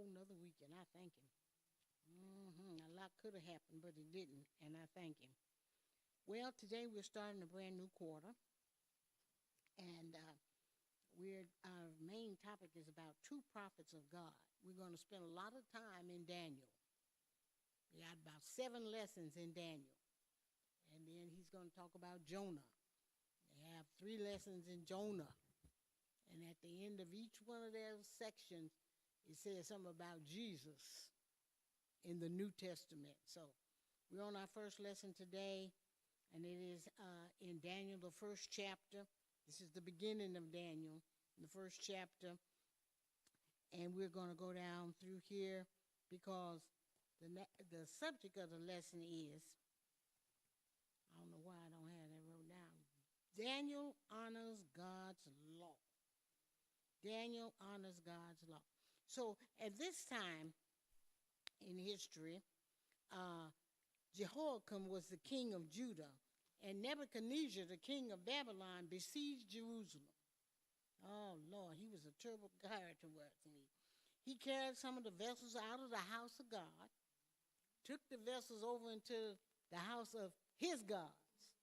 whole nother week, and I thank him. A lot could have happened, but it didn't, and I thank him. Well, today we're starting a brand new quarter, and our main topic is about two prophets of God. We're going to spend a lot of time in Daniel. We got about 7 lessons in Daniel, and then he's going to talk about Jonah. They have 3 lessons in Jonah, and at the end of each one of those sections, it says something about Jesus in the New Testament. So we're on our first lesson today, and it is in Daniel, the first chapter. This is the beginning of Daniel, the first chapter, and we're going to go down through here because the subject of the lesson is, I don't know why I don't have that wrote down, Daniel honors God's law. Daniel honors God's law. So at this time in history, Jehoiakim was the king of Judah, and Nebuchadnezzar, the king of Babylon, besieged Jerusalem. Oh, Lord, he was a terrible character, wasn't he? He carried some of the vessels out of the house of God, took the vessels over into the house of his gods.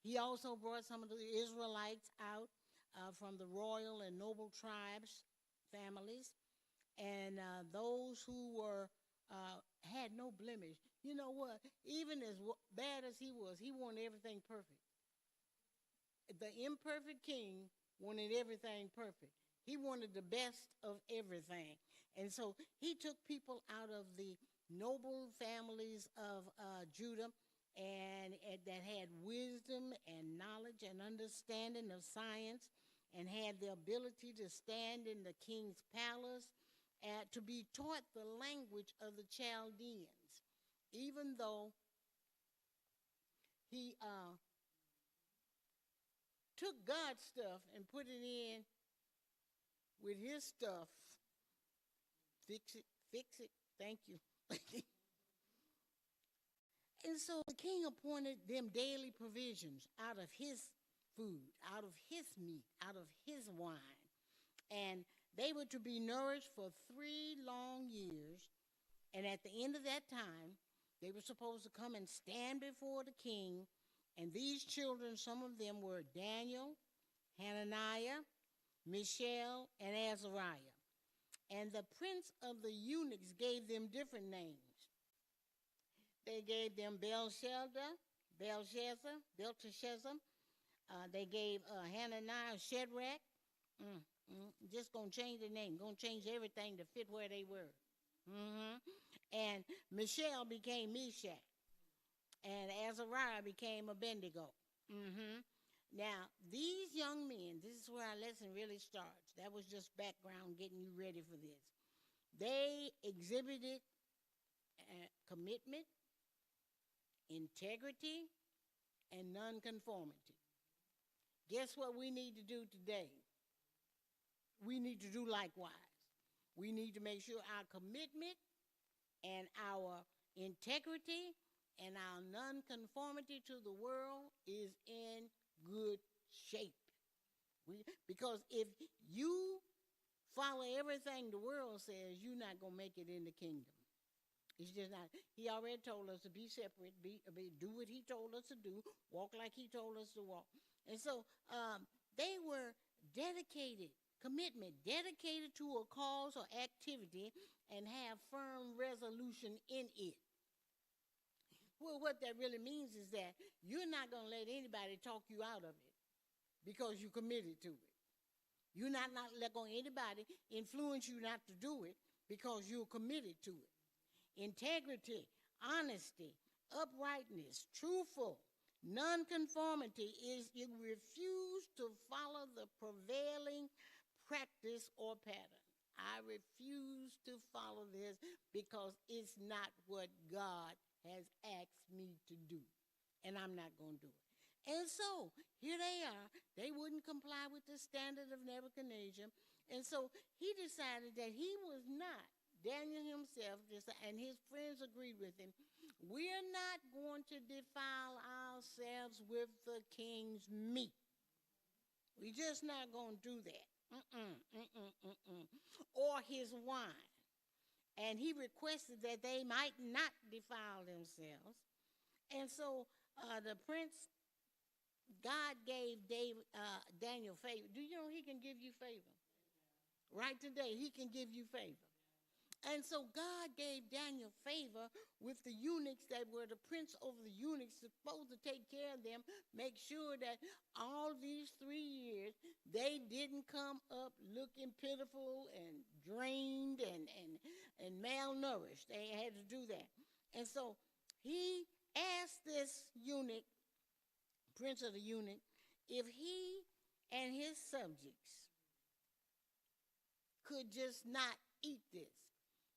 He also brought some of the Israelites out from the royal and noble tribes, families, and those who were had no blemish. You know what? Even as bad as he wanted everything perfect. The imperfect king wanted everything perfect. He wanted the best of everything. And so he took people out of the noble families of Judah and that had wisdom and knowledge and understanding of science and had the ability to stand in the king's palace to be taught the language of the Chaldeans, even though he took God's stuff and put it in with his stuff. Fix it, thank you. And so the king appointed them daily provisions out of his food, out of his meat, out of his wine. And they were to be nourished for 3 long years. And at the end of that time, they were supposed to come and stand before the king. And these children, some of them were Daniel, Hananiah, Mishael, and Azariah. And the prince of the eunuchs gave them different names. They gave them Belshazzar. They gave Hananiah Shadrach. Just going to change the name. Going to change everything to fit where they were. And Mishael became Meshach. And Azariah became Abednego. Now, these young men, this is where our lesson really starts. That was just background, getting you ready for this. They exhibited commitment, integrity, and nonconformity. Guess what we need to do today? We need to do likewise. We need to make sure our commitment and our integrity and our nonconformity to the world is in good shape. Because if you follow everything the world says, you're not going to make it in the kingdom. It's just not. He already told us to be separate, do what he told us to do, walk like he told us to walk. And so they were dedicated, dedicated to a cause or activity and have firm resolution in it. Well, what that really means is that you're not going to let anybody talk you out of it because you committed to it. You're not going to let anybody influence you not to do it because you're committed to it. Integrity, honesty, uprightness, truthful, nonconformity is you refuse to follow the prevailing practice or pattern. I refuse to follow this because it's not what God has asked me to do, and I'm not going to do it. And so here they are. They wouldn't comply with the standard of Nebuchadnezzar, and so he decided that he was not, Daniel himself, and his friends agreed with him, we're not going to defile ourselves with the king's meat. We're just not going to do that. his wine. And he requested that they might not defile themselves. And so the prince, God gave Daniel favor. Do you know he can give you favor? Right today, he can give you favor. And so God gave Daniel favor with the eunuchs that were the prince over the eunuchs, supposed to take care of them, make sure that all these 3 years they didn't come up looking pitiful and drained and malnourished. They had to do that. And so he asked this eunuch, prince of the eunuch, if he and his subjects could just not eat this.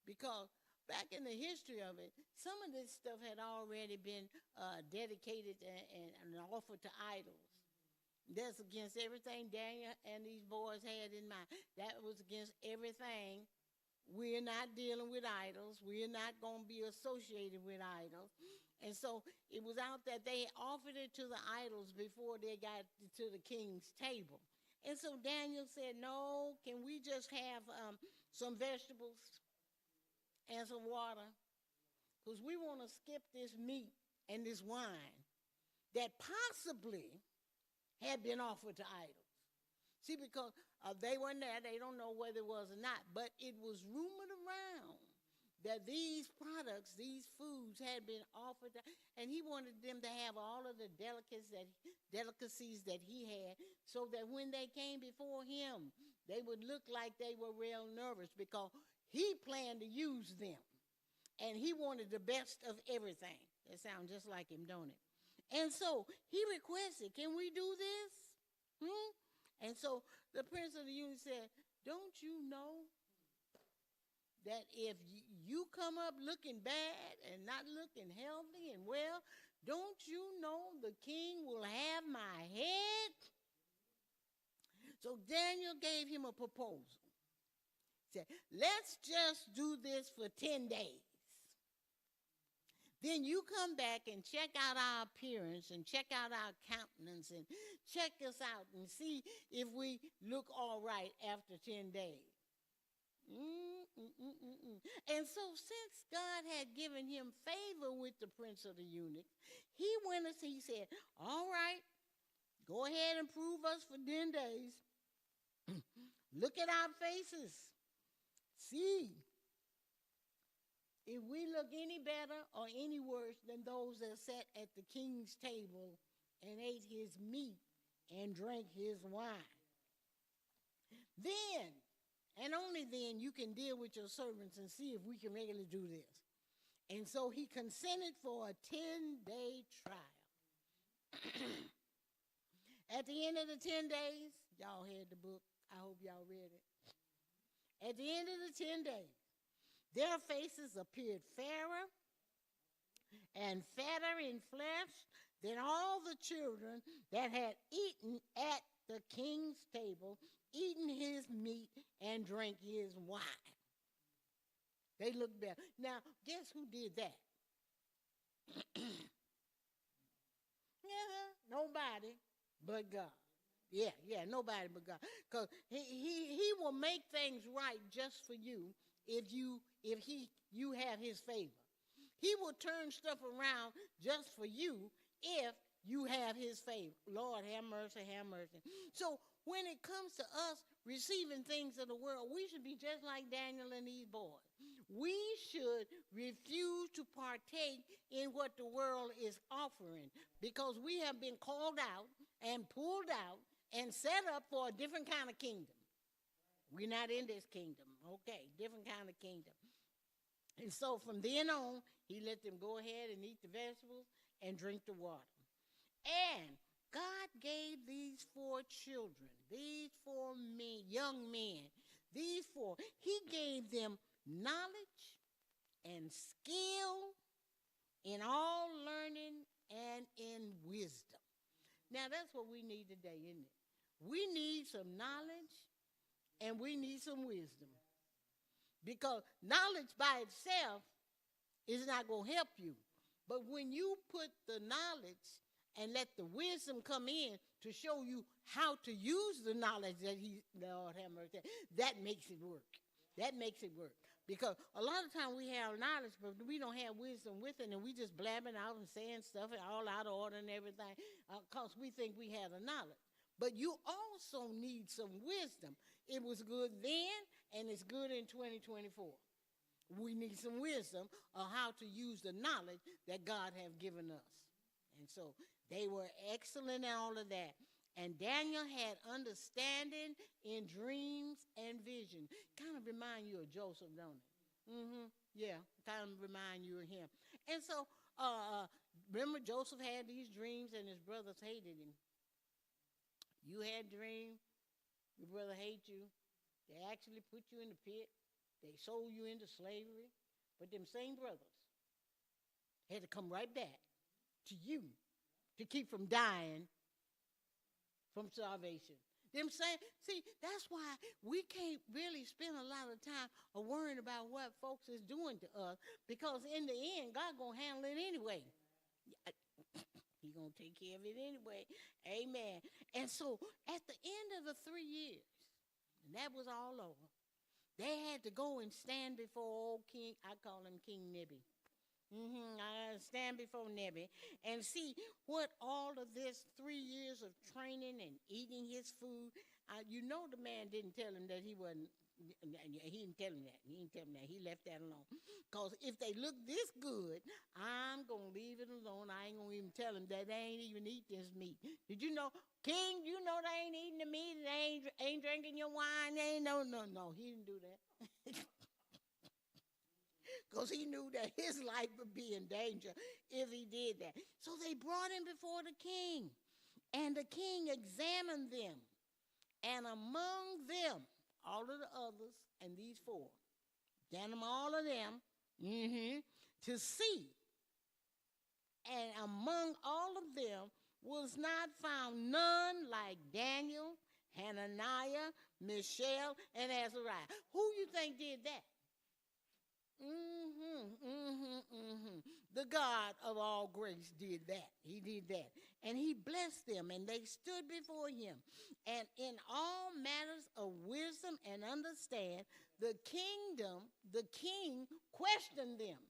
Because back in the history of it, some of this stuff had already been dedicated and offered to idols. That's against everything Daniel and these boys had in mind. That was against everything. We're not dealing with idols. We're not going to be associated with idols. And so it was out that they offered it to the idols before they got to the king's table. And so Daniel said, no, can we just have some vegetables and some water? Because we want to skip this meat and this wine that possibly had been offered to idols. See, because they weren't there, they don't know whether it was or not, but it was rumored around that these products, these foods had been offered to, and he wanted them to have all of the delicacies that he had, so that when they came before him, they would look like they were real nervous, because he planned to use them, and he wanted the best of everything. That sounds just like him, don't it? And so he requested, can we do this? And so the prince of the eunuchs said, don't you know that if you come up looking bad and not looking healthy and well, don't you know the king will have my head? So Daniel gave him a proposal. He said, let's just do this for 10 days. Then you come back and check out our appearance and check out our countenance and check us out and see if we look all right after 10 days. And so since God had given him favor with the prince of the eunuchs, he went and he said, all right, go ahead and prove us for 10 days. Look at our faces. See if we look any better or any worse than those that sat at the king's table and ate his meat and drank his wine. Then, and only then, you can deal with your servants and see if we can really do this. And so he consented for a 10-day trial. At the end of the 10 days, y'all had the book. I hope y'all read it. At the end of the 10 days, their faces appeared fairer and fatter in flesh than all the children that had eaten at the king's table, eaten his meat, and drank his wine. They looked better. Now, guess who did that? Nobody but God. Yeah, nobody but God. Because he will make things right just for you if you have his favor. He will turn stuff around just for you if you have his favor. Lord, have mercy, have mercy. So when it comes to us receiving things of the world, we should be just like Daniel and these boys. We should refuse to partake in what the world is offering, because we have been called out and pulled out and set up for a different kind of kingdom. We're not in this kingdom. Okay, different kind of kingdom. And so from then on, he let them go ahead and eat the vegetables and drink the water. And God gave these 4 children, these 4 men, young men, these 4, he gave them knowledge and skill in all learning and in wisdom. Now, that's what we need today, isn't it? We need some knowledge and we need some wisdom. Because knowledge by itself is not going to help you. But when you put the knowledge and let the wisdom come in to show you how to use the knowledge that Lord have mercy, that makes it work. That makes it work. Because a lot of time we have knowledge, but we don't have wisdom with it, and we just blabbing out and saying stuff and all out of order and everything because we think we have the knowledge. But you also need some wisdom. It was good then, and it's good in 2024. We need some wisdom of how to use the knowledge that God has given us. And so they were excellent in all of that. And Daniel had understanding in dreams and vision. Kind of remind you of Joseph, don't it? Yeah, kind of remind you of him. And so, remember Joseph had these dreams and his brothers hated him. You had dreams, your brother hates you. They actually put you in the pit. They sold you into slavery. But them same brothers had to come right back to you to keep from dying from starvation. Them saying, see, that's why we can't really spend a lot of time worrying about what folks is doing to us, because in the end, God gonna handle it anyway. He gonna take care of it anyway. Amen. And so at the end of the 3 years, and that was all over, they had to go and stand before old King, I call him King Nebi. I stand before Nebi and see what all of this 3 years of training and eating his food. You know the man didn't tell him that he wasn't. He didn't tell him that. He didn't tell him that. He left that alone. Because if they look this good, I'm going to leave it alone. I ain't going to even tell him that they ain't even eat this meat. Did you know, King, you know they ain't eating the meat, they ain't drinking your wine, they ain't no. He didn't do that. Because he knew that his life would be in danger if he did that. So they brought him before the king, and the king examined them, and among them, all of the others, and these four, examined all of them to see. And among all of them was not found none like Daniel, Hananiah, Mishael, and Azariah. Who you think did that? The God of all grace did that. He did that. And he blessed them, and they stood before him. And in all matters of wisdom and understand, the king questioned them.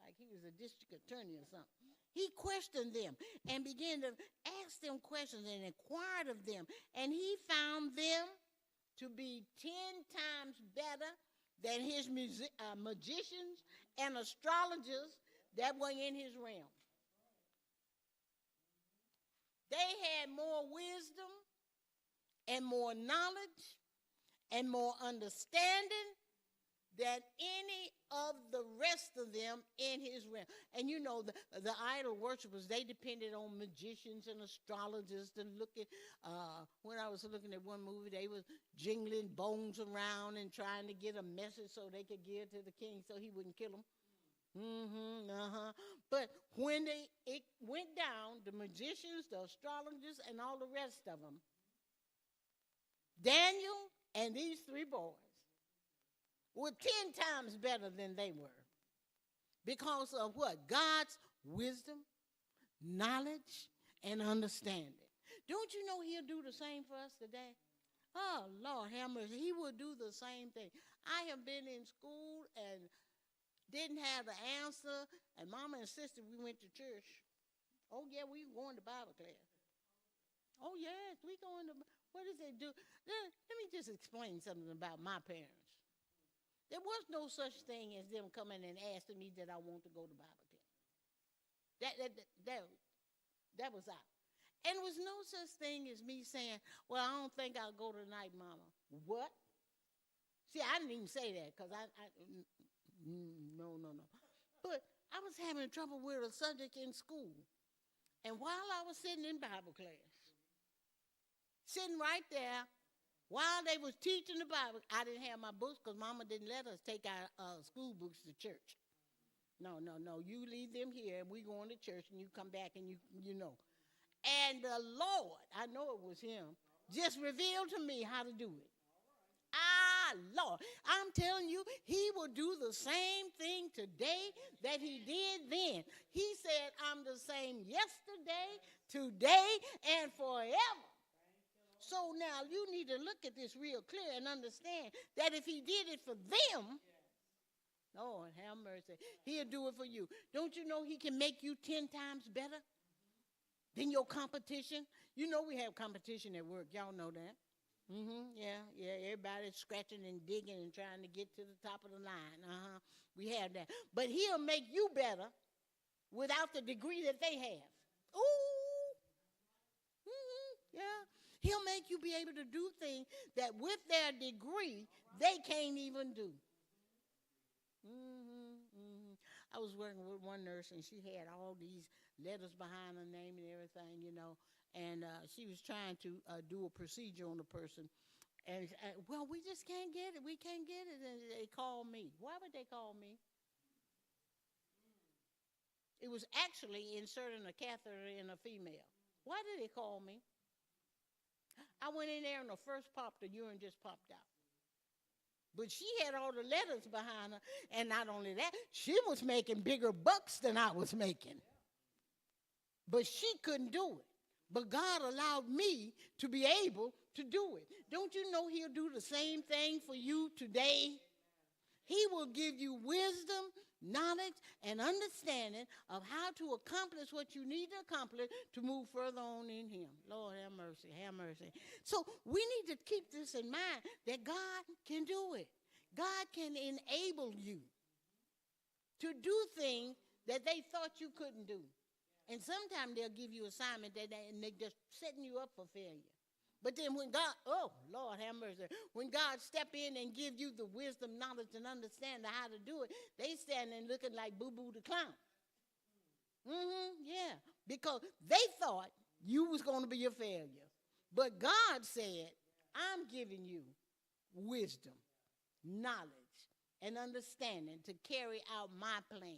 Like he was a district attorney or something. He questioned them and began to ask them questions and inquired of them. And he found them to be 10 times better than his magicians and astrologers that were in his realm. They had more wisdom and more knowledge and more understanding than any of the rest of them in his realm. And you know, the idol worshipers, they depended on magicians and astrologers to look at. When I was looking at one movie, they was jingling bones around and trying to get a message so they could give to the king so he wouldn't kill them. But when it went down, the magicians, the astrologers, and all the rest of them, Daniel and these three boys were 10 times better than they were. Because of what? God's wisdom, knowledge, and understanding. Don't you know he'll do the same for us today? Oh, Lord have mercy. He will do the same thing. I have been in school and didn't have the answer, and Mama and Sister, we went to church. Oh, yeah, we were going to Bible class. Oh, yes, we going to, what does they do? Let me just explain something about my parents. There was no such thing as them coming and asking me that I want to go to Bible class. That was out. And there was no such thing as me saying, well, I don't think I'll go tonight, Mama. What? See, I didn't even say that because no. But I was having trouble with a subject in school. And while I was sitting in Bible class, sitting right there, while they was teaching the Bible, I didn't have my books because Mama didn't let us take our school books to church. No. You leave them here, and we going to church, and you come back, and you know. And the Lord, I know it was him, just revealed to me how to do it. Lord, I'm telling you, he will do the same thing today that he did then. He said, I'm the same yesterday, today, and forever. So now you need to look at this real clear and understand that if he did it for them, Lord have mercy, he'll do it for you. Don't you know he can make you 10 times better than your competition? You know we have competition at work. Y'all know that. Yeah. Everybody's scratching and digging and trying to get to the top of the line. We have that. But he'll make you better without the degree that they have. Ooh. Yeah. He'll make you be able to do things that with their degree, they can't even do. I was working with one nurse, and she had all these letters behind her name and everything, and she was trying to do a procedure on the person. And, well, we just can't get it. We can't get it. And they called me. Why would they call me? It was actually inserting a catheter in a female. Why did they call me? I went in there, and the first pop, the urine just popped out. But she had all the letters behind her, and not only that, she was making bigger bucks than I was making. But she couldn't do it. But God allowed me to be able to do it. Don't you know he'll do the same thing for you today? He will give you wisdom, knowledge, and understanding of how to accomplish what you need to accomplish to move further on in him. Lord, have mercy, have mercy. So we need to keep this in mind, that God can do it. God can enable you to do things that they thought you couldn't do. And sometimes they'll give you assignment and they're just setting you up for failure. But then when God, oh, Lord have mercy, when God step in and give you the wisdom, knowledge, and understanding how to do it, they standing looking like Boo-Boo the clown. Yeah, because they thought you was going to be a failure. But God said, I'm giving you wisdom, knowledge, and understanding to carry out my plan.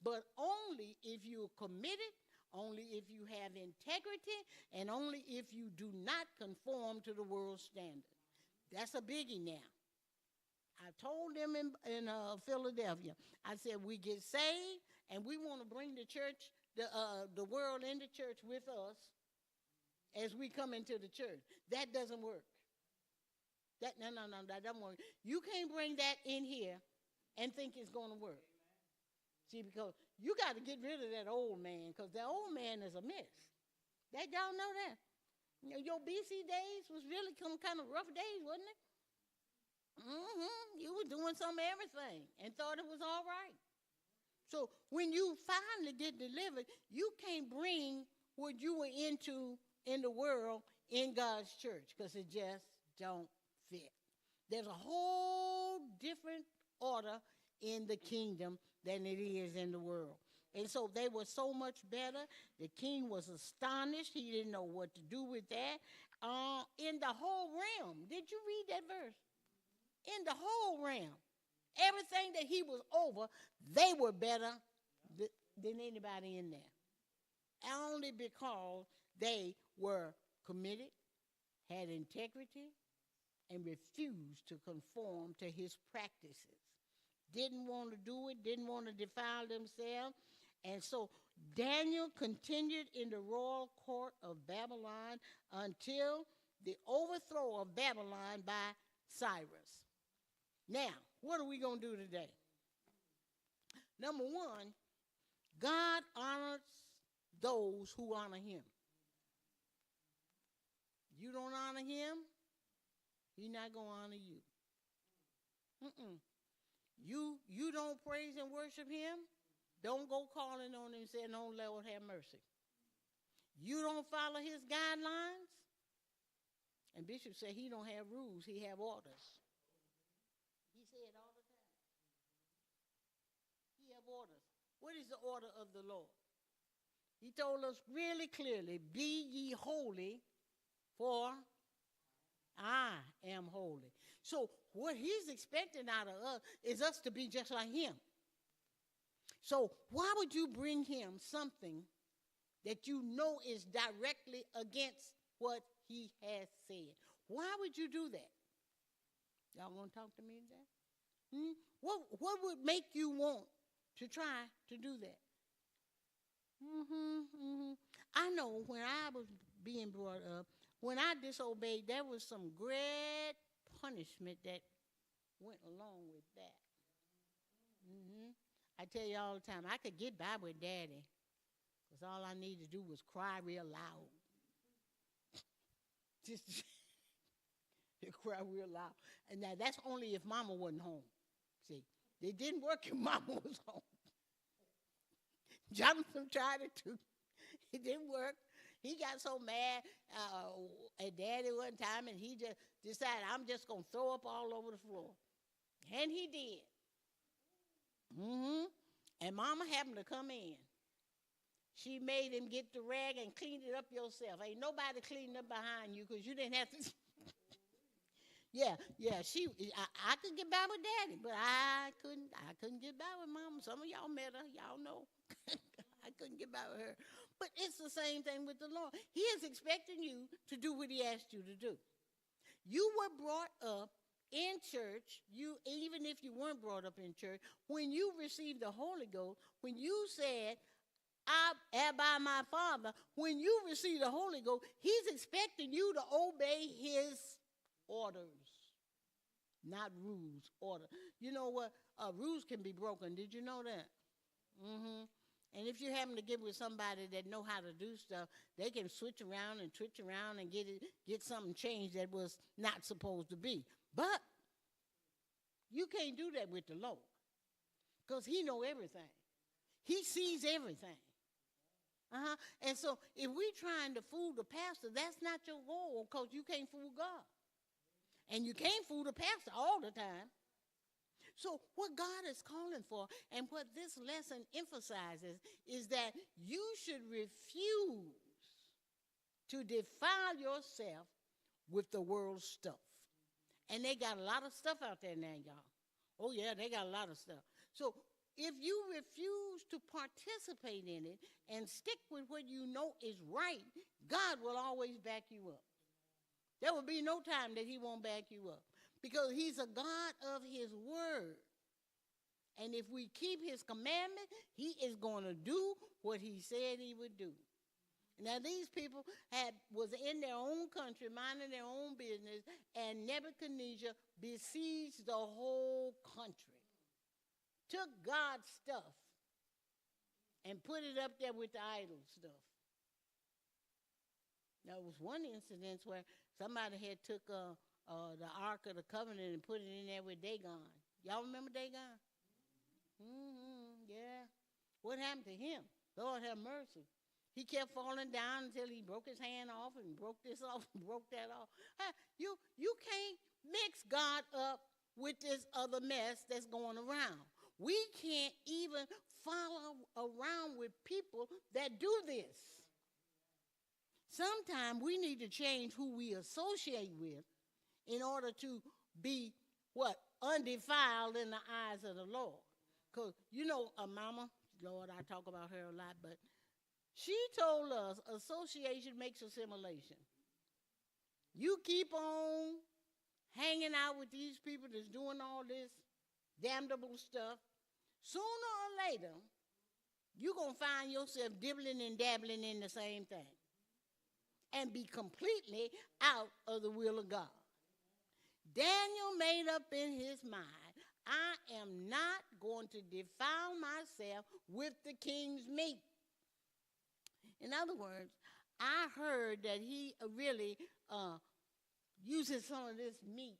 But only if you're committed, only if you have integrity, and only if you do not conform to the world's standard. That's a biggie now. I told them in Philadelphia, I said, we get saved, and we want to bring the church, the world into church with us as we come into the church. That doesn't work. No, that doesn't work. You can't bring that in here and think it's going to work. See, because you got to get rid of that old man, because the old man is a mess. Y'all know that. Your BC days was really some kind of rough days, wasn't it? You were doing some everything and thought it was all right. So when you finally get delivered, you can't bring what you were into in the world in God's church, because it just don't fit. There's a whole different order in the kingdom than it is in the world. And so they were so much better. The king was astonished. He didn't know what to do with that. In the whole realm, did you read that verse? In the whole realm, everything that he was over, they were better than anybody in there. Only because they were committed, had integrity, and refused to conform to his practices. Didn't want to do it, didn't want to defile themselves. And so Daniel continued in the royal court of Babylon until the overthrow of Babylon by Cyrus. Now, what are we going to do today? Number one, God honors those who honor him. You don't honor him, he's not going to honor you. You don't praise and worship him, don't go calling on him and saying, oh, Lord, have mercy. You don't follow his guidelines, and Bishop said he don't have rules, he have orders. He said all the time. He have orders. What is the order of the Lord? He told us really clearly, be ye holy, for I am holy. So what he's expecting out of us is us to be just like him. So why would you bring him something that you know is directly against what he has said? Why would you do that? Y'all want to talk to me today? What would make you want to try to do that? I know when I was being brought up, when I disobeyed, there was some great punishment that went along with that. I tell you all the time, I could get by with Daddy, because all I needed to do was cry real loud. Just cry real loud. And now that's only if Mama wasn't home. See, it didn't work if Mama was home. Jonathan tried it too. It didn't work. He got so mad at Daddy one time, and he just decided, I'm just going to throw up all over the floor. And he did. And Mama happened to come in. She made him get the rag and clean it up yourself. Ain't nobody cleaning up behind you because you didn't have to. Yeah. I could get by with Daddy, but I couldn't get by with Mama. Some of y'all met her. Y'all know. I couldn't get by with her. But it's the same thing with the Lord. He is expecting you to do what he asked you to do. You were brought up in church, even if you weren't brought up in church, when you received the Holy Ghost, when you said, I am by my Father, when you receive the Holy Ghost, he's expecting you to obey his orders, not rules, order. You know what? Rules can be broken. Did you know that? And if you happen to get with somebody that know how to do stuff, they can switch around and twitch around and get something changed that was not supposed to be. But you can't do that with the Lord, because he know everything. He sees everything. And so if we're trying to fool the pastor, that's not your goal, because you can't fool God. And you can't fool the pastor all the time. So what God is calling for, and what this lesson emphasizes, is that you should refuse to defile yourself with the world's stuff. And they got a lot of stuff out there now, y'all. Oh, yeah, they got a lot of stuff. So if you refuse to participate in it and stick with what you know is right, God will always back you up. There will be no time that he won't back you up, because he's a God of his word. And if we keep his commandment, he is going to do what he said he would do. Now, these people was in their own country, minding their own business, and Nebuchadnezzar besieged the whole country, took God's stuff, and put it up there with the idol stuff. There was one incident where somebody had took the Ark of the Covenant and put it in there with Dagon. Y'all remember Dagon? Yeah. What happened to him? Lord have mercy. He kept falling down until he broke his hand off and broke this off and broke that off. You can't mix God up with this other mess that's going around. We can't even follow around with people that do this. Sometimes we need to change who we associate with in order to be, undefiled in the eyes of the Lord. Because, Mama, Lord, I talk about her a lot, but she told us association makes assimilation. You keep on hanging out with these people that's doing all this damnable stuff, sooner or later, you're going to find yourself dibbling and dabbling in the same thing and be completely out of the will of God. Daniel made up in his mind, I am not going to defile myself with the king's meat. In other words, I heard that he really uses some of this meat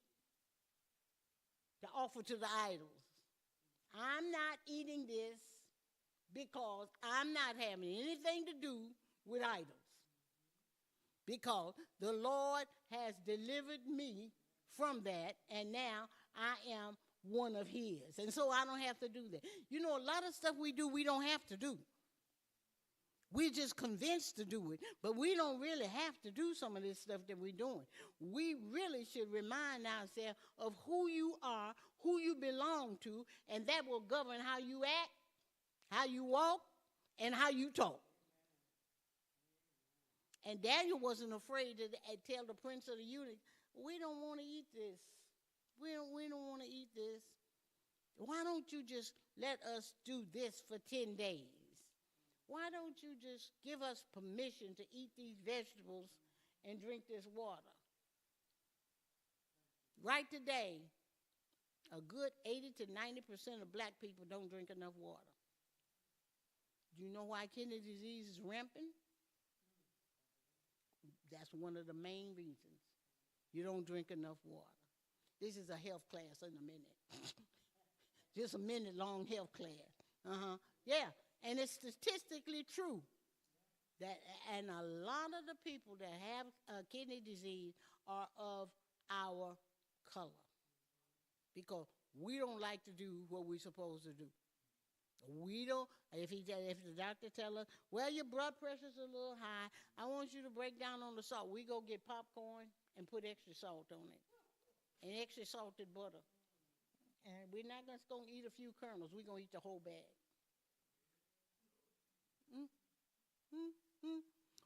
to offer to the idols. I'm not eating this because I'm not having anything to do with idols, because the Lord has delivered me from that, and now I am one of his. And so I don't have to do that. A lot of stuff we do, we don't have to do. We're just convinced to do it, but we don't really have to do some of this stuff that we're doing. We really should remind ourselves of who you are, who you belong to, and that will govern how you act, how you walk, and how you talk. And Daniel wasn't afraid to tell the prince of the eunuchs, we don't want to eat this. We don't want to eat this. Why don't you just let us do this for 10 days? Why don't you just give us permission to eat these vegetables and drink this water. Right today, a good 80 to 90% of black people don't drink enough water. Do you know why kidney disease is rampant? That's one of the main reasons. You don't drink enough water. This is a health class in a minute. Just a minute long health class. Yeah, and it's statistically true that, and a lot of the people that have kidney disease are of our color, because we don't like to do what we're supposed to do. We don't. If the doctor tell us, well, your blood pressure's a little high, I want you to break down on the salt. We go get popcorn and put extra salt on it, and extra salted butter. And we're not just going to eat a few kernels. We're going to eat the whole bag.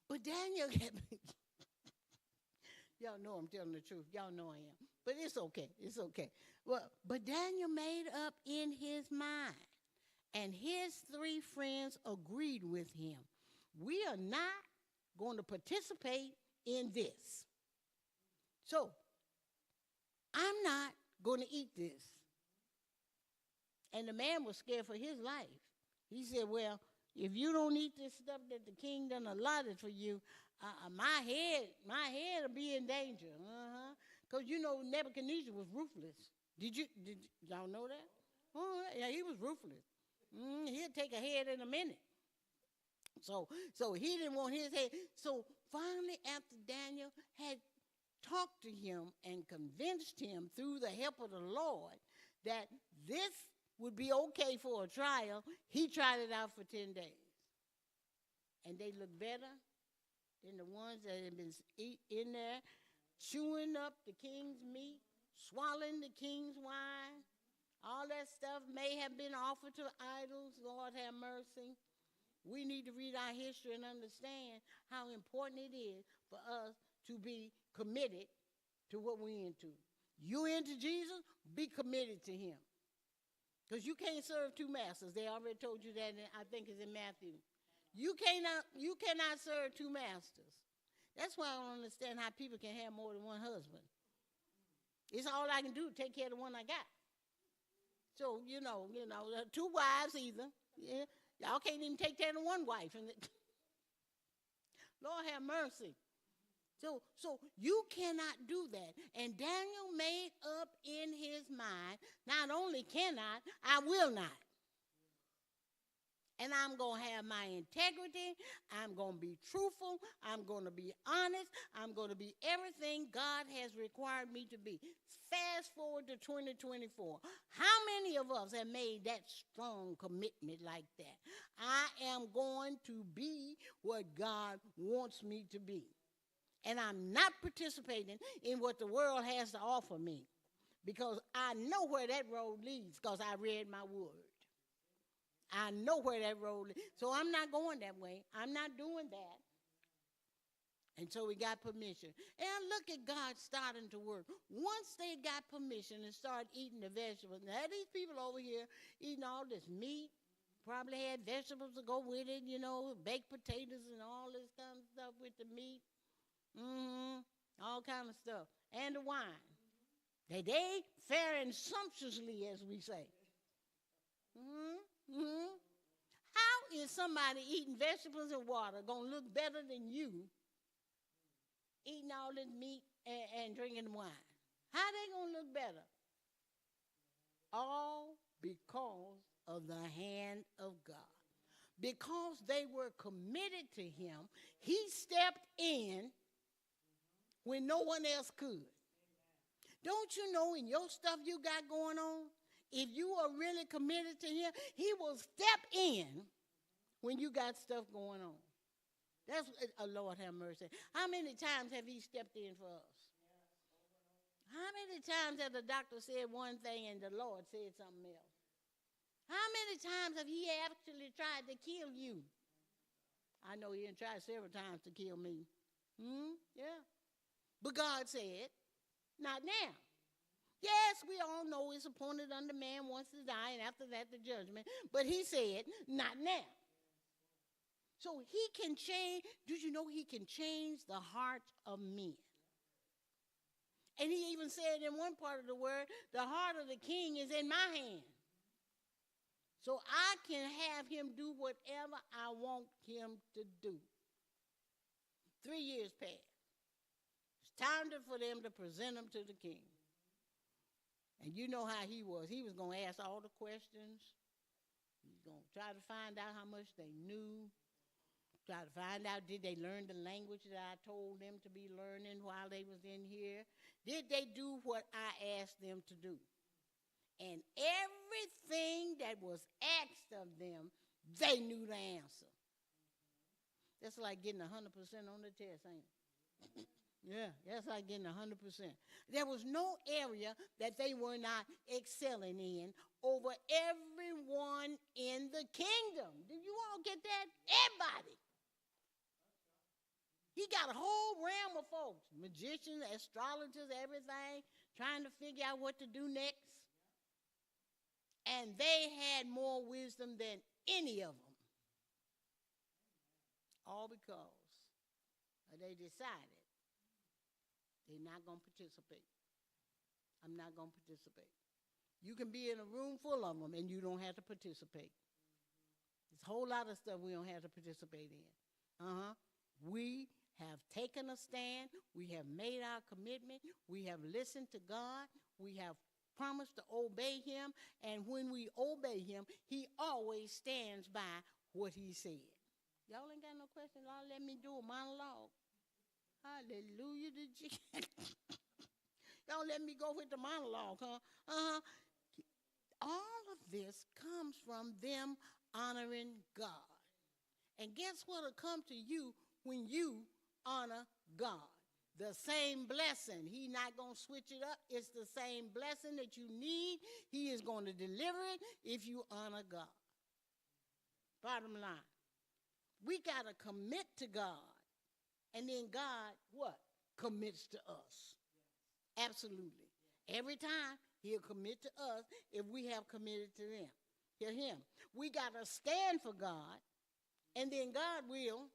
But Daniel, y'all know I'm telling the truth. Y'all know I am. But it's okay. It's okay. Well, but Daniel made up in his mind, and his 3 friends agreed with him. We are not going to participate in this. So, I'm not going to eat this. And the man was scared for his life. He said, well, if you don't eat this stuff that the king done allotted for you, my head will be in danger. Because you know Nebuchadnezzar was ruthless. Did y'all know that? Oh, yeah, he was ruthless. He'll take a head in a minute. So he didn't want his head. So finally, after Daniel had talked to him and convinced him through the help of the Lord that this would be okay for a trial, he tried it out for 10 days. And they looked better than the ones that had been in there, chewing up the king's meat, swallowing the king's wine. All that stuff may have been offered to idols. Lord have mercy. We need to read our history and understand how important it is for us to be committed to what we're into. You into Jesus, be committed to him. Because you can't serve 2 masters. They already told you that, I think it's in Matthew. You cannot serve 2 masters. That's why I don't understand how people can have more than one husband. It's all I can do, take care of the one I got. So, 2 wives either. Yeah. Y'all can't even take care of 1 wife. Lord have mercy. So you cannot do that. And Daniel made up in his mind, not only cannot, I will not. And I'm going to have my integrity. I'm going to be truthful. I'm going to be honest. I'm going to be everything God has required me to be. Fast forward to 2024. How many of us have made that strong commitment like that? I am going to be what God wants me to be. And I'm not participating in what the world has to offer me, because I know where that road leads, because I read my word. I know where that road leads. So I'm not going that way. I'm not doing that. And so we got permission. And look at God starting to work. Once they got permission and started eating the vegetables, now these people over here eating all this meat, probably had vegetables to go with it, baked potatoes and all this kind of stuff with the meat. All kind of stuff. And the wine. They faring sumptuously, as we say. How is somebody eating vegetables and water going to look better than you eating all this meat and drinking wine? How they going to look better? All because of the hand of God. Because they were committed to him, he stepped in when no one else could. Don't you know in your stuff you got going on, if you are really committed to him, he will step in when you got stuff going on. That's, Lord have mercy. How many times have he stepped in for us? How many times has the doctor said one thing and the Lord said something else? How many times have he actually tried to kill you? I know he didn't try several times to kill me. Yeah. But God said, not now. Yes, we all know it's appointed unto man once to die, and after that the judgment. But he said, not now. So he can change. Did you know he can change the hearts of men? And he even said in one part of the word, the heart of the king is in my hand. So I can have him do whatever I want him to do. 3 years passed. It's time for them to present him to the king. And you know how he was. He was going to ask all the questions. He was going to try to find out how much they knew. Try to find out, did they learn the language that I told them to be learning while they was in here? Did they do what I asked them to do? And everything that was asked of them, they knew the answer. That's like getting 100% on the test, ain't it? Yeah, that's like getting 100%. There was no area that they were not excelling in over everyone in the kingdom. Did you all get that? Everybody. He got a whole realm of folks, magicians, astrologers, everything, trying to figure out what to do next. And they had more wisdom than any of them. All because they decided they're not going to participate. I'm not going to participate. You can be in a room full of them and you don't have to participate. There's a whole lot of stuff we don't have to participate in. We have taken a stand. We have made our commitment. We have listened to God. We have promised to obey him. And when we obey him, he always stands by what he said. Y'all ain't got no questions? Y'all let me do a monologue. Hallelujah to Jesus. Y'all let me go with the monologue, huh? All of this comes from them honoring God. And guess what'll come to you when you honor God? The same blessing. He's not going to switch it up. It's the same blessing that you need. He is going to deliver it if you honor God. Bottom line. We got to commit to God. And then God, what? Commits to us. Absolutely. Every time, he'll commit to us if we have committed to him. We got to stand for God, and then God will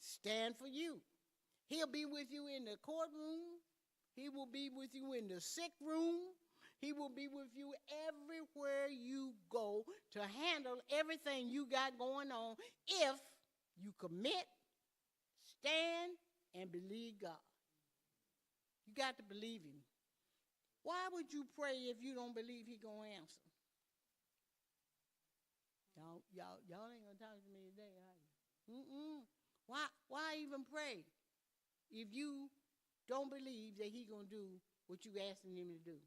stand for you. He'll be with you in the courtroom. He will be with you in the sick room. He will be with you everywhere you go to handle everything you got going on if you commit, stand, and believe God. You got to believe him. Why would you pray if you don't believe he's going to answer? Y'all ain't going to talk to me today, are you? Why even pray if you don't believe that he's going to do what you asking him to do?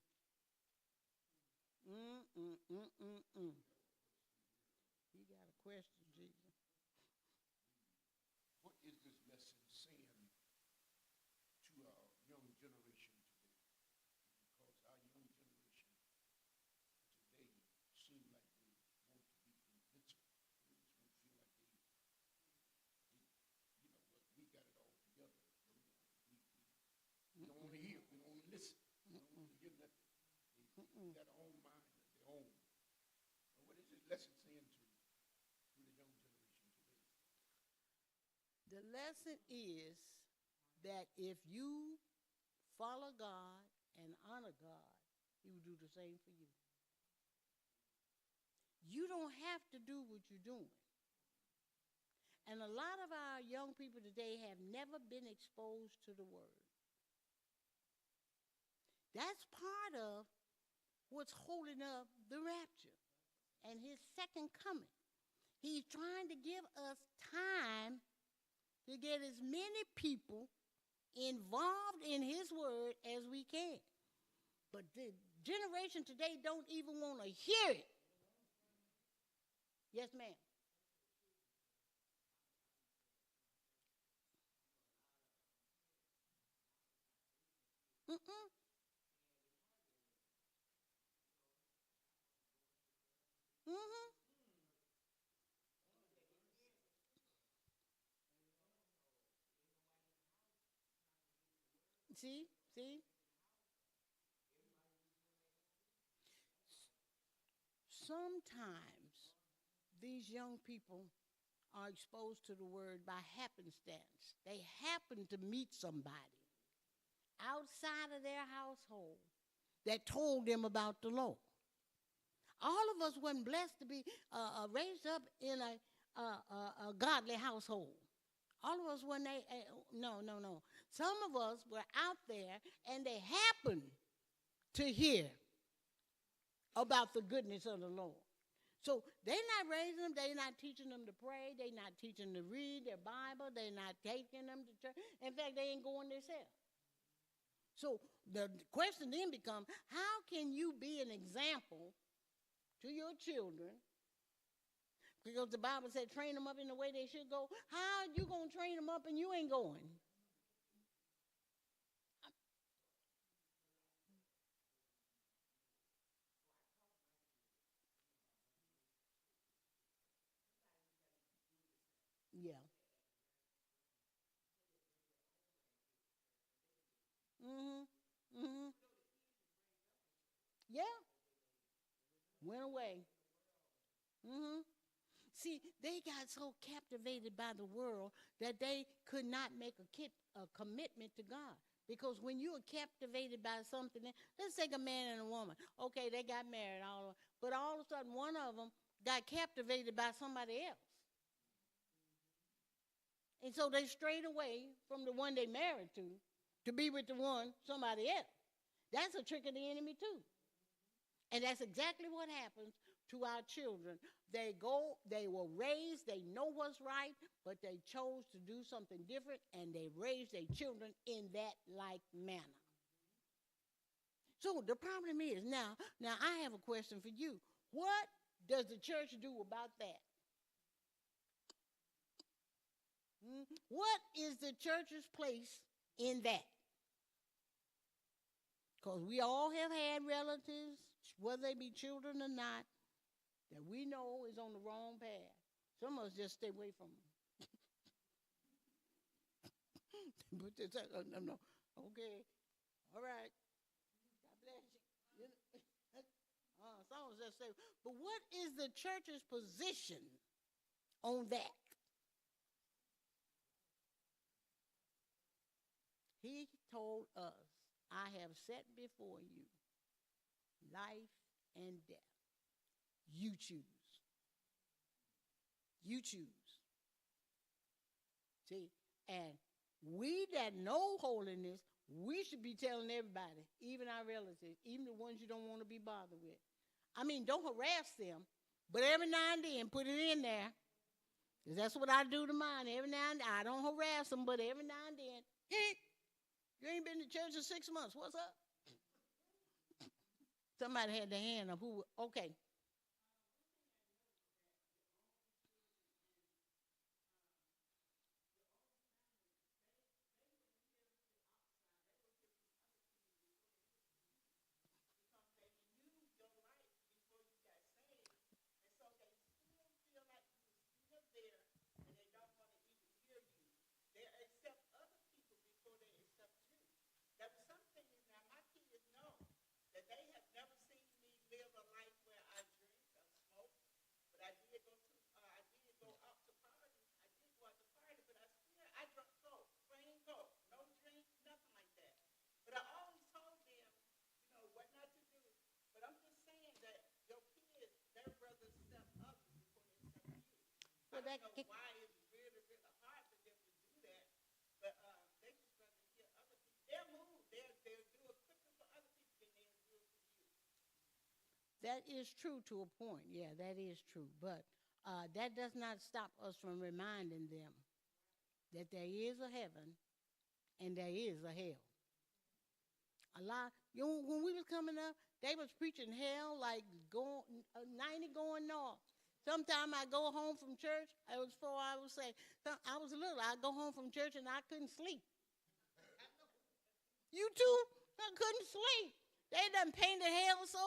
He got a question, Jesus. What is this lesson saying to our young generation today? Because our young generation today seem like they want to be invincible. They just want to feel like we got it all together. We don't want to hear. We don't want to listen. We don't want to hear nothing. They got their own mind of their own. But what is this lesson saying to the young generation today? The lesson is that if you follow God and honor God, he will do the same for you. You don't have to do what you're doing. And a lot of our young people today have never been exposed to the word. That's part of what's holding up the rapture and his second coming. He's trying to give us time to get as many people involved in his word as we can. But the generation today don't even want to hear it. Yes, ma'am. See? Sometimes these young people are exposed to the word by happenstance. They happen to meet somebody outside of their household that told them about the Lord. All of us weren't blessed to be raised up in a godly household. All of us weren't. No. Some of us were out there, and they happened to hear about the goodness of the Lord. So they're not raising them. They're not teaching them to pray. They're not teaching them to read their Bible. They're not taking them to church. In fact, they ain't going themselves. So the question then becomes, how can you be an example to your children? Because the Bible said train them up in the way they should go. How are you going to train them up and you ain't going? Yeah. Mm-hmm. Yeah. Went away. Mm-hmm. See, they got so captivated by the world that they could not make a commitment to God. Because when you are captivated by something, let's take a man and a woman. Okay, they got married, but all of a sudden one of them got captivated by somebody else. And so they strayed away from the one they married to be with the one, somebody else. That's a trick of the enemy too. And that's exactly what happens to our children. They were raised, they know what's right, but they chose to do something different, and they raised their children in that like manner. So the problem is, now I have a question for you. What does the church do about that? What is the church's place in that? Because we all have had relatives, whether they be children or not, that we know is on the wrong path. Some of us just stay away from them. But no. Okay. All right. God bless you. Some of us just say, but what is the church's position on that? He told us, I have set before you life and death. You choose. You choose. See, and we that know holiness, we should be telling everybody, even our relatives, even the ones you don't want to be bothered with. I mean, don't harass them, but every now and then put it in there. Because that's what I do to mine. Every now and then, I don't harass them, but every now and then, you ain't been to church in 6 months. What's up? Somebody had their hand up. Who? Okay. Well, that, why it's really, really hard for them to do that, but they just rather hear other people. They'll move. They'll do it quicker for other people than they'll do it for you. That is true to a point. Yeah, that is true. But that does not stop us from reminding them that there is a heaven and there is a hell. A lot. You know, when we was coming up, they was preaching hell like 90 going north. Sometimes I go home from church. It was 4 hours. Say I was little. I go home from church and I couldn't sleep. You too? I couldn't sleep. They done painted hell so.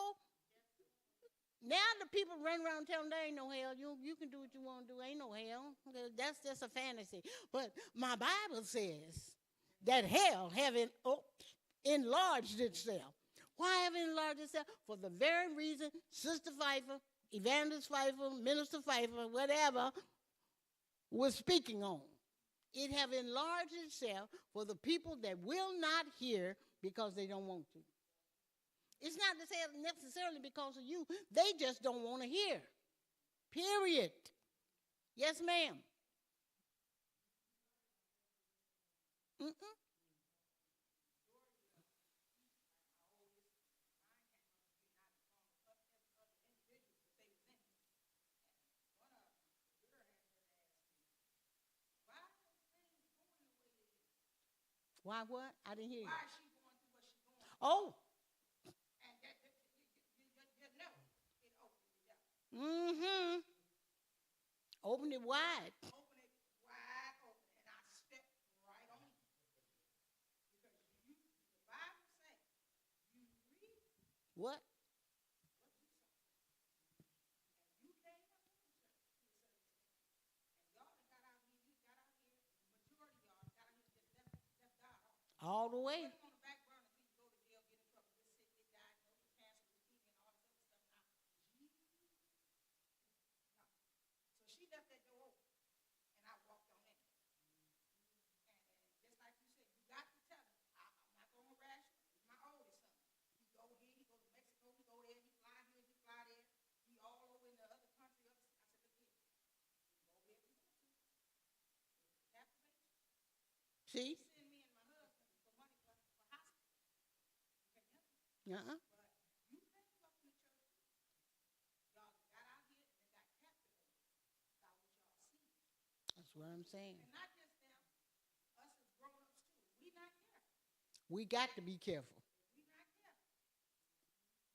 Now the people run around telling there ain't no hell. You can do what you want to do. Ain't no hell. That's just a fantasy. But my Bible says that hell having enlarged itself. Why have it enlarged itself? For the very reason Sister Pfeiffer, Evangelist Pfeiffer, Minister Pfeiffer, whatever, was speaking on. It have enlarged itself for the people that will not hear because they don't want to. It's not necessarily because of you. They just don't want to hear. Period. Yes, ma'am. Mm-mm. Why what? I didn't hear you. Why is she going through what she's going through? Oh. And you know, it opened it up. Mm-hmm. Open it wide. Open it wide open, and I stepped right on it. Because the Bible says, you read What? what you saw. And you came up with the church to a certain extent. And y'all that got out here, the majority of y'all got out here and just left God off. All the way. Put him on the back burner till you go to jail, get in trouble, get sick, get diagnosed with cancer, leukemia, and all this other stuff. Now, no. So she left that door open, and I walked on in. And just like you said, you got to tell him, I'm not going to harass you. He's my oldest son. He go here, he go to Mexico, he go there, he fly here, he fly there. He all over in the other country. I said, look here, go where you want to. Captivation. See? Send me and my husband for money for hospital. You can't help me. Uh-uh. But you came up in the church. Y'all got out here and they got captivated by what y'all see. That's what I'm saying. And not just them, us as grown-ups too. We not careful. We got to be careful. We not careful.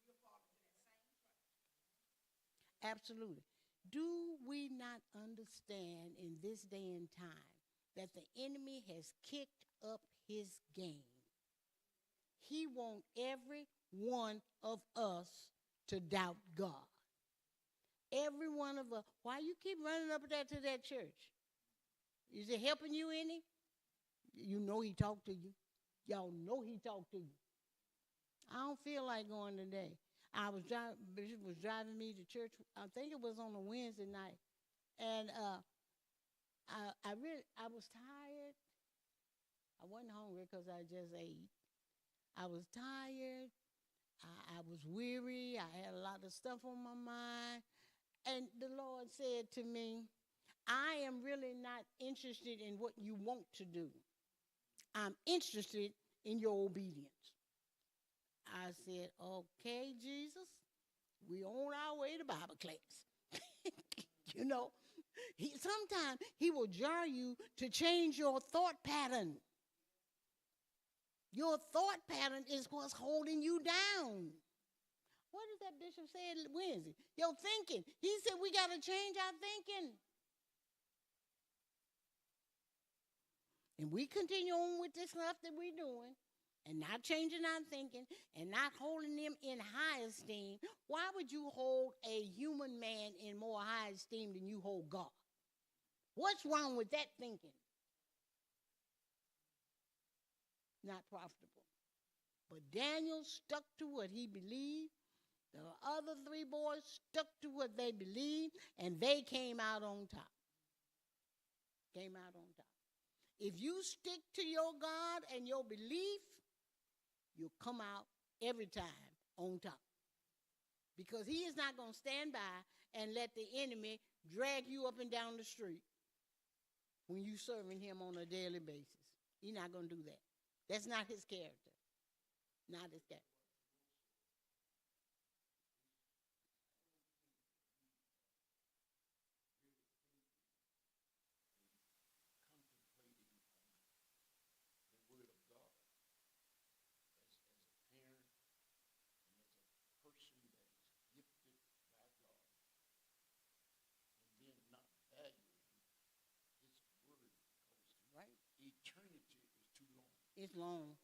We'll fall into that same trap. Absolutely. Do we not understand in this day and time that the enemy has kicked up his game? He wants every one of us to doubt God. Every one of us. Why you keep running up there to that church? Is it helping you any? You know he talked to you. Y'all know he talked to you. I don't feel like going today. Bishop was driving me to church. I think it was on a Wednesday night, and I was tired. I wasn't hungry because I just ate. I was tired. I was weary. I had a lot of stuff on my mind, and the Lord said to me, "I am really not interested in what you want to do. I'm interested in your obedience." I said, "Okay, Jesus, we on our way to Bible class." You know, sometimes he will jar you to change your thought pattern. Your thought pattern is what's holding you down. What did that bishop say Wednesday? Your thinking. He said we got to change our thinking. And we continue on with this stuff that we're doing and not changing our thinking and not holding them in high esteem. Why would you hold a human man in more high esteem than you hold God? What's wrong with that thinking? Not profitable. But Daniel stuck to what he believed. The other three boys stuck to what they believed, and they came out on top. Came out on top. If you stick to your God and your belief, you'll come out every time on top. Because he is not going to stand by and let the enemy drag you up and down the street when you're serving him on a daily basis. He's not going to do that. That's not his character. Not his character. Contemplating the Word of God as a parent and as a person that is gifted by God, and then not valuing His Word because Right? eternity is too long. It's long.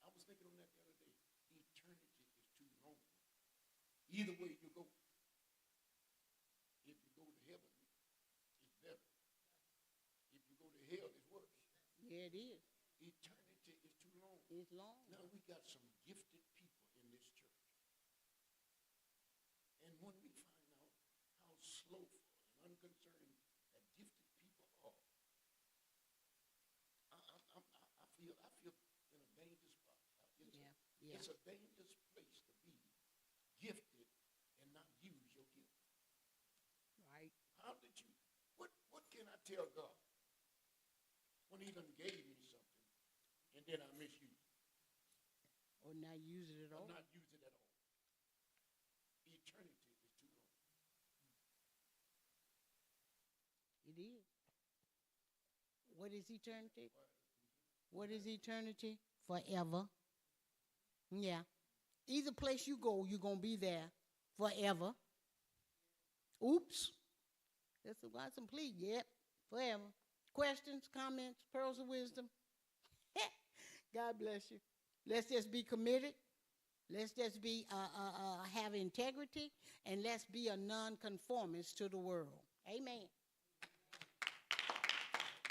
I was thinking on that the other day. Eternity is too long. Either way you go. If you go to heaven, it's better. If you go to hell, it's worse. Yeah, it is. Eternity is too long. It's long. Now we got some gifted people in this church. And when we find out how slowful and unconcerned that Yeah. It's a dangerous place to be gifted and not use your gift. Right. How did you, what can I tell God when he done gave me something and then I misuse it Or not use it at or all. not use it at all? Eternity is too long. It is. What is eternity? What is eternity? Forever. Yeah. Either place you go, you're going to be there forever. Oops. That's why some plea. Yep. Forever. Questions, comments, pearls of wisdom? God bless you. Let's just be committed. Let's just be have integrity, and let's be a nonconformist to the world. Amen.